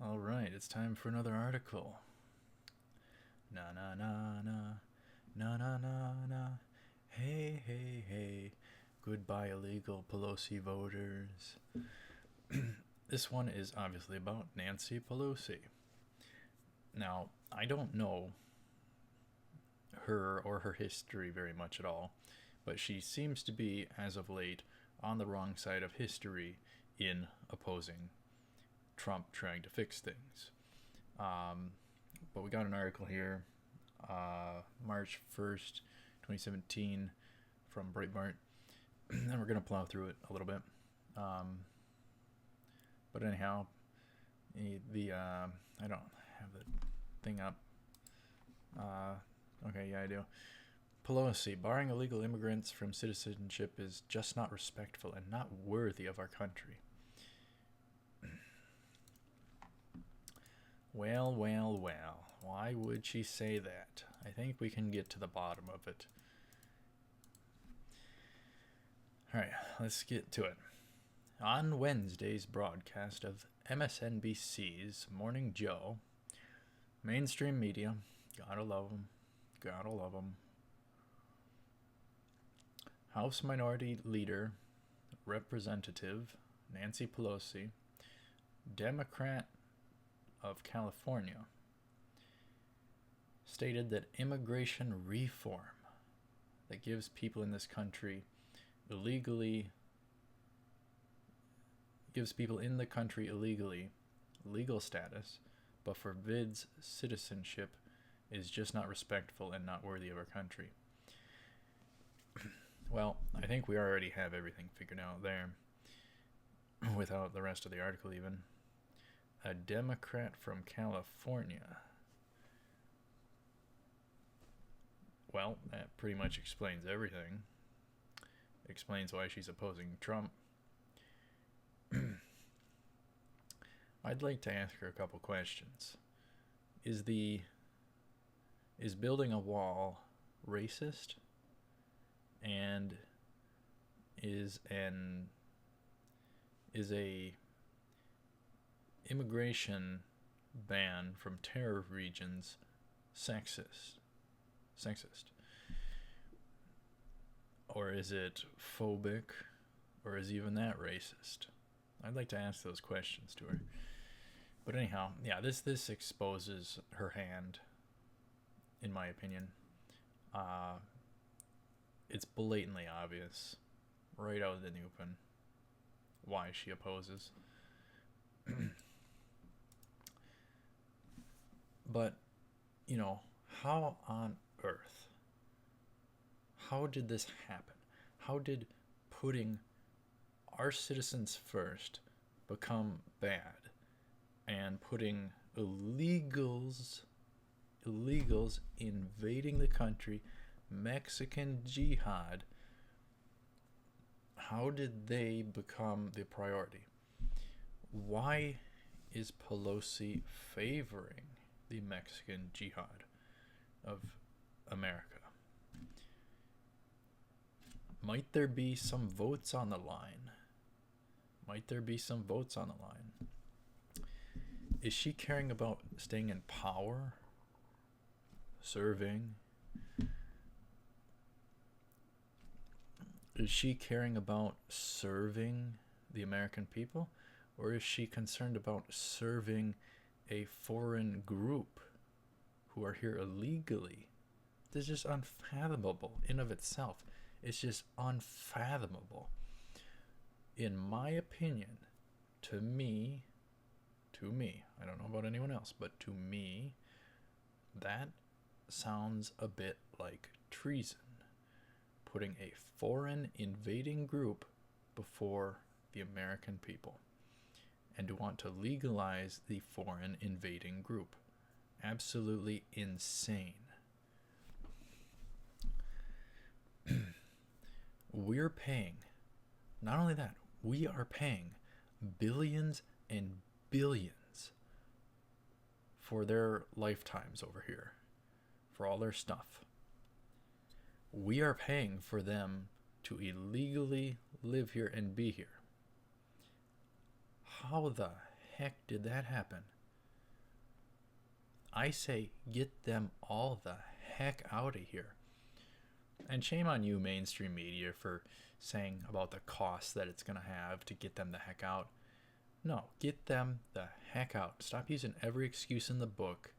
All right, it's time for another article. Na na na na, na na na na. Hey, hey, hey. Goodbye, illegal Pelosi voters. This one is obviously about Nancy Pelosi. Now, I don't know her or her history very much at all, but she seems to be, as of late, on the wrong side of history in opposing Trump trying to fix things. Um, but we got an article here, March 1st, 2017, from Breitbart, and we're going to plow through it a little bit. Um, but anyhow, I don't have the thing up. Okay, yeah, I do. Pelosi, barring illegal immigrants from citizenship is just not respectful and not worthy of our country. Well, well, well. Why would she say that? I think we can get to the bottom of it. Alright, let's get to it. On Wednesday's broadcast of MSNBC's Morning Joe, mainstream media, gotta love them, gotta love them, House Minority Leader, Representative Nancy Pelosi, Democrat of California, stated that immigration reform that gives people in this country illegally legal status but forbids citizenship is just not respectful and not worthy of our country. Well, I think we already have everything figured out there without the rest of the article even. A Democrat from California. Well, that pretty much explains everything. It explains why she's opposing Trump. I'd like to ask her a couple questions. Is building a wall racist? And is a immigration ban from terror regions sexist? Or is it phobic? Or is even that racist? I'd like to ask those questions to her. But anyhow, yeah, this exposes her hand, in my opinion. It's blatantly obvious, right out of the open, why she opposes. But, how on earth? How did this happen? How did putting our citizens first become bad and putting illegals invading the country, Mexican jihad, how did they become the priority? Why is Pelosi favoring the Mexican jihad of America? Might there be some votes on the line? Is she caring about staying in power? Serving? Is she caring about serving the American people? Or is she concerned about serving a foreign group who are here illegally? This is just unfathomable in of itself. It's just unfathomable. In my opinion, to me, I don't know about anyone else, but to me, that sounds a bit like treason. Putting a foreign invading group before the American people. And to want to legalize the foreign invading group. Absolutely insane. We're paying, not only that, we are paying billions and billions for their lifetimes over here, for all their stuff. We are paying for them to illegally live here and be here. How the heck did that happen? I say get them all the heck out of here. And shame on you, mainstream media, for saying about the cost that it's going to have to get them the heck out. No, get them the heck out. Stop using every excuse in the book.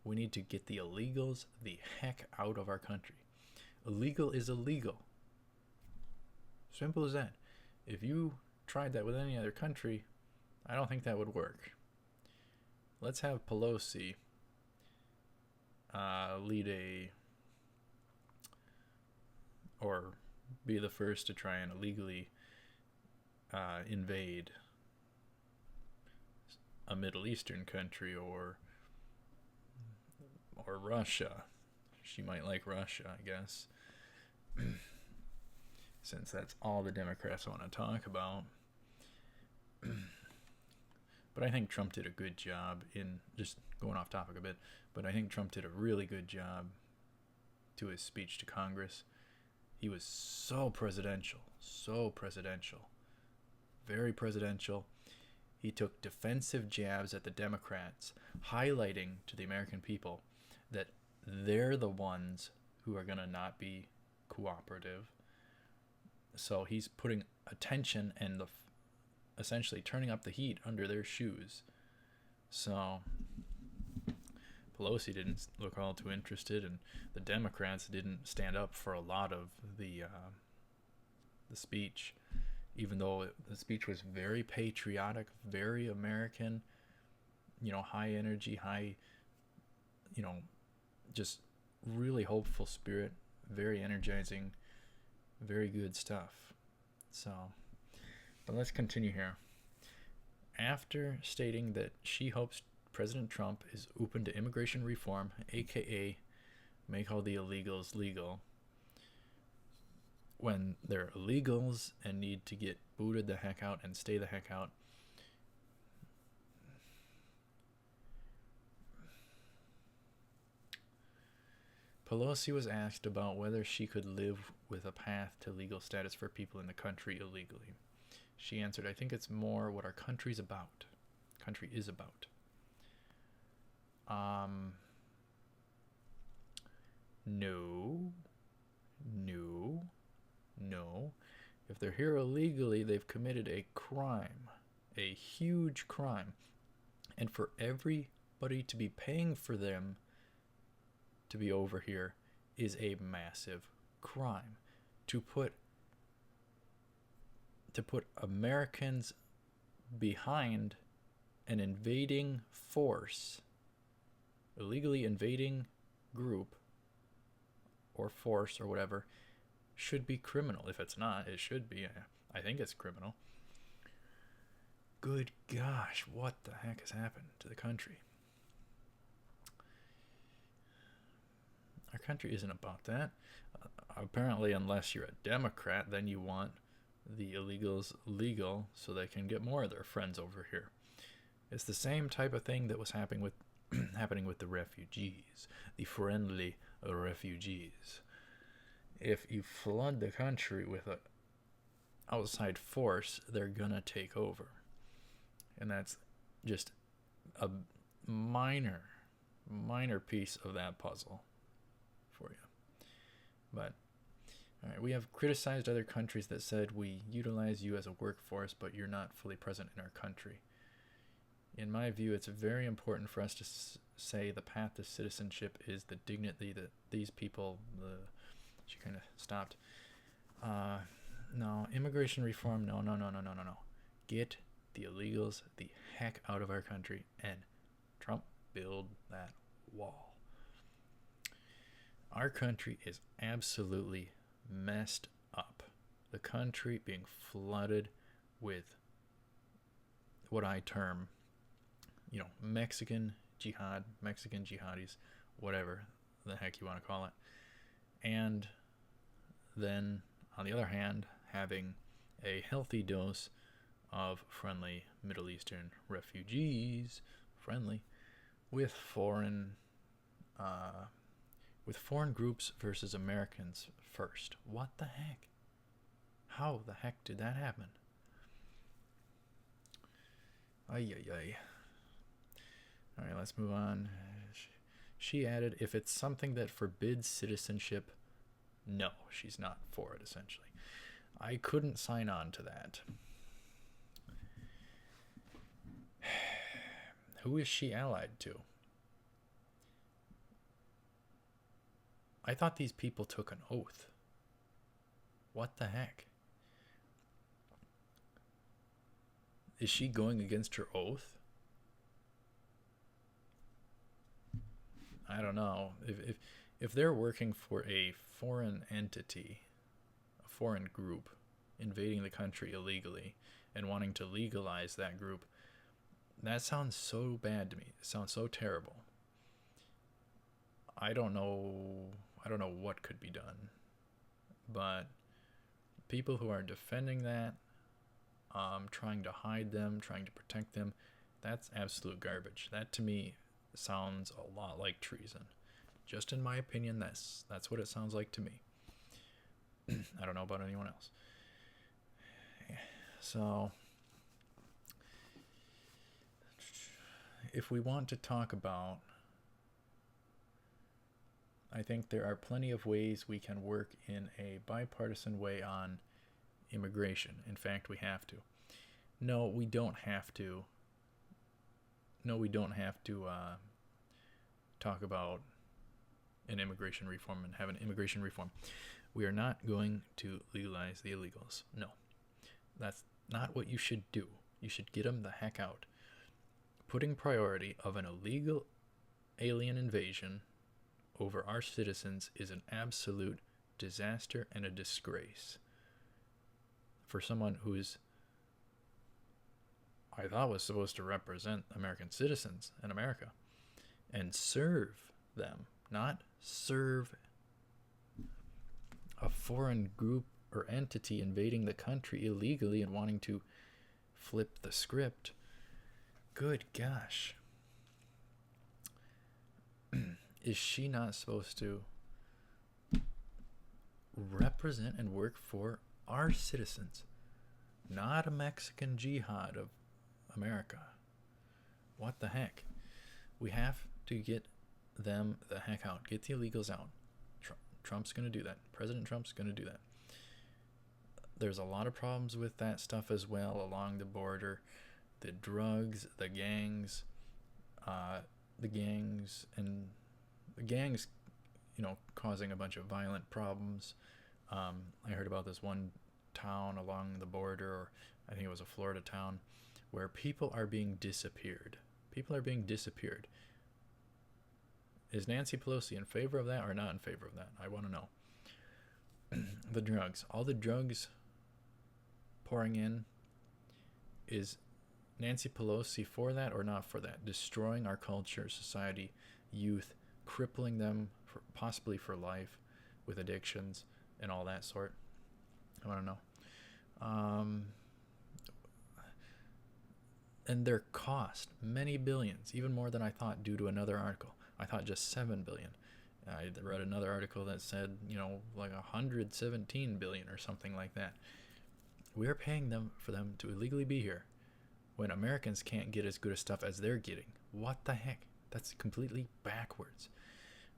We need to get the illegals the heck out of our country. Illegal is illegal. Simple as that. If you tried that with any other country, I don't think that would work. Let's have Pelosi lead or be the first to try and illegally invade a Middle Eastern country or Russia. She might like Russia, I guess, since that's all the Democrats want to talk about. But I think Trump did a good job in, just going off topic a bit, but I think Trump did a really good job to his speech to Congress. He was so presidential, very presidential. He took defensive jabs at the Democrats, highlighting to the American people that they're the ones who are going to not be cooperative. So he's putting attention and essentially turning up the heat under their shoes. So Pelosi didn't look all too interested, and the Democrats didn't stand up for a lot of the speech, even though the speech was very patriotic, very American, high energy, high, just really hopeful spirit, very energizing, very good stuff. So, but let's continue here. After stating that she hopes President Trump is open to immigration reform, aka make all the illegals legal, when they're illegals and need to get booted the heck out and stay the heck out. Pelosi was asked about whether she could live with a path to legal status for people in the country illegally. She answered, I think it's more what our country is about. No. If they're here illegally, they've committed a crime, a huge crime. And for everybody to be paying for them to be over here is a massive crime. To put Americans behind an invading force, illegally invading group or force or whatever, should be criminal. If it's not, it should be. I think it's criminal. Good gosh, what the heck has happened to the country? Our country isn't about that. Apparently, unless you're a Democrat, then you want the illegals legal so they can get more of their friends over here. It's the same type of thing that was happening with the refugees, the friendly refugees. If you flood the country with an outside force, they're gonna take over. And that's just a minor piece of that puzzle for you. But all right, we have criticized other countries that said we utilize you as a workforce, but you're not fully present in our country. In my view, it's very important for us to say the path to citizenship is the dignity that these people, she kind of stopped. No, immigration reform, no. Get the illegals the heck out of our country, and Trump build that wall. Our country is absolutely messed up. The country being flooded with what I term, Mexican jihadis, whatever the heck you want to call it. And then, on the other hand, having a healthy dose of friendly Middle Eastern refugees, with foreign groups versus Americans first. What the heck? How the heck did that happen? Ay. All right, let's move on. She added, if it's something that forbids citizenship, no, she's not for it, essentially. I couldn't sign on to that. Who is she allied to? I thought these people took an oath. What the heck? Is she going against her oath? I don't know. If they're working for a foreign entity, a foreign group, invading the country illegally and wanting to legalize that group, that sounds so bad to me. It sounds so terrible. I don't know what could be done. But people who are defending that, trying to hide them, trying to protect them, that's absolute garbage. That to me sounds a lot like treason. Just in my opinion, that's what it sounds like to me. I don't know about anyone else. So, if we want to talk about, I think there are plenty of ways we can work in a bipartisan way on immigration. In fact, we have to. No, we don't have to. Talk about an immigration reform and have an immigration reform. We are not going to legalize the illegals. No, that's not what you should do. You should get them the heck out. Putting priority of an illegal alien invasion over our citizens is an absolute disaster and a disgrace for someone who's, I thought, was supposed to represent American citizens in America and serve them, not serve a foreign group or entity invading the country illegally and wanting to flip the script. Good gosh. Is she not supposed to represent and work for our citizens, not a Mexican jihad of America? What the heck? We have to get them the heck out. Get the illegals out. Trump's going to do that. President Trump's going to do that. There's a lot of problems with that stuff as well along the border. The drugs, the gangs, causing a bunch of violent problems. I heard about this one town along the border, or I think it was a Florida town, where people are being disappeared. People are being disappeared. Is Nancy Pelosi in favor of that or not in favor of that? I want to know. The drugs. All the drugs pouring in. Is Nancy Pelosi for that or not for that? Destroying our culture, society, youth, crippling them possibly for life with addictions and all that sort. I want to know. And their cost many billions, even more than I thought, due to another article. I thought just 7 billion. I read another article that said, like 117 billion or something like that. We're paying them for them to illegally be here when Americans can't get as good a stuff as they're getting. What the heck? That's completely backwards.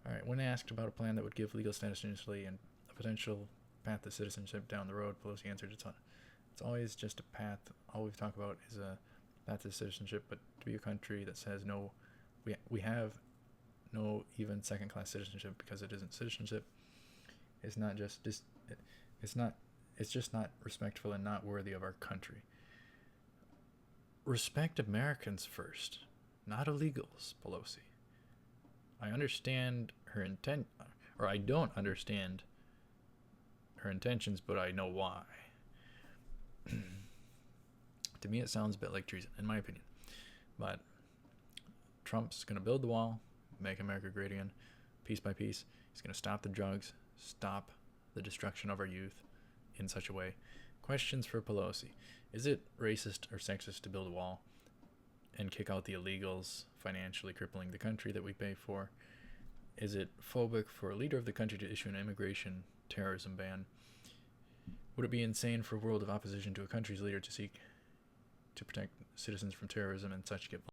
All right, when asked about a plan that would give legal status initially and a potential path to citizenship down the road, Pelosi answered, it's always just a path. All we've talked about is a path to citizenship, but to be a country that says no, we have no even second-class citizenship because it isn't citizenship. It's not just it's just not respectful and not worthy of our country. Respect Americans first, not illegals, Pelosi. I understand her intent, or I don't understand her intentions, but I know why. To me, it sounds a bit like treason, in my opinion. But Trump's going to build the wall, make America great again, piece by piece. He's going to stop the drugs, stop the destruction of our youth in such a way. Questions for Pelosi. Is it racist or sexist to build a wall and kick out the illegals, financially crippling the country that we pay for? Is it phobic for a leader of the country to issue an immigration terrorism ban? Would it be insane for a world of opposition to a country's leader to seek to protect citizens from terrorism and such get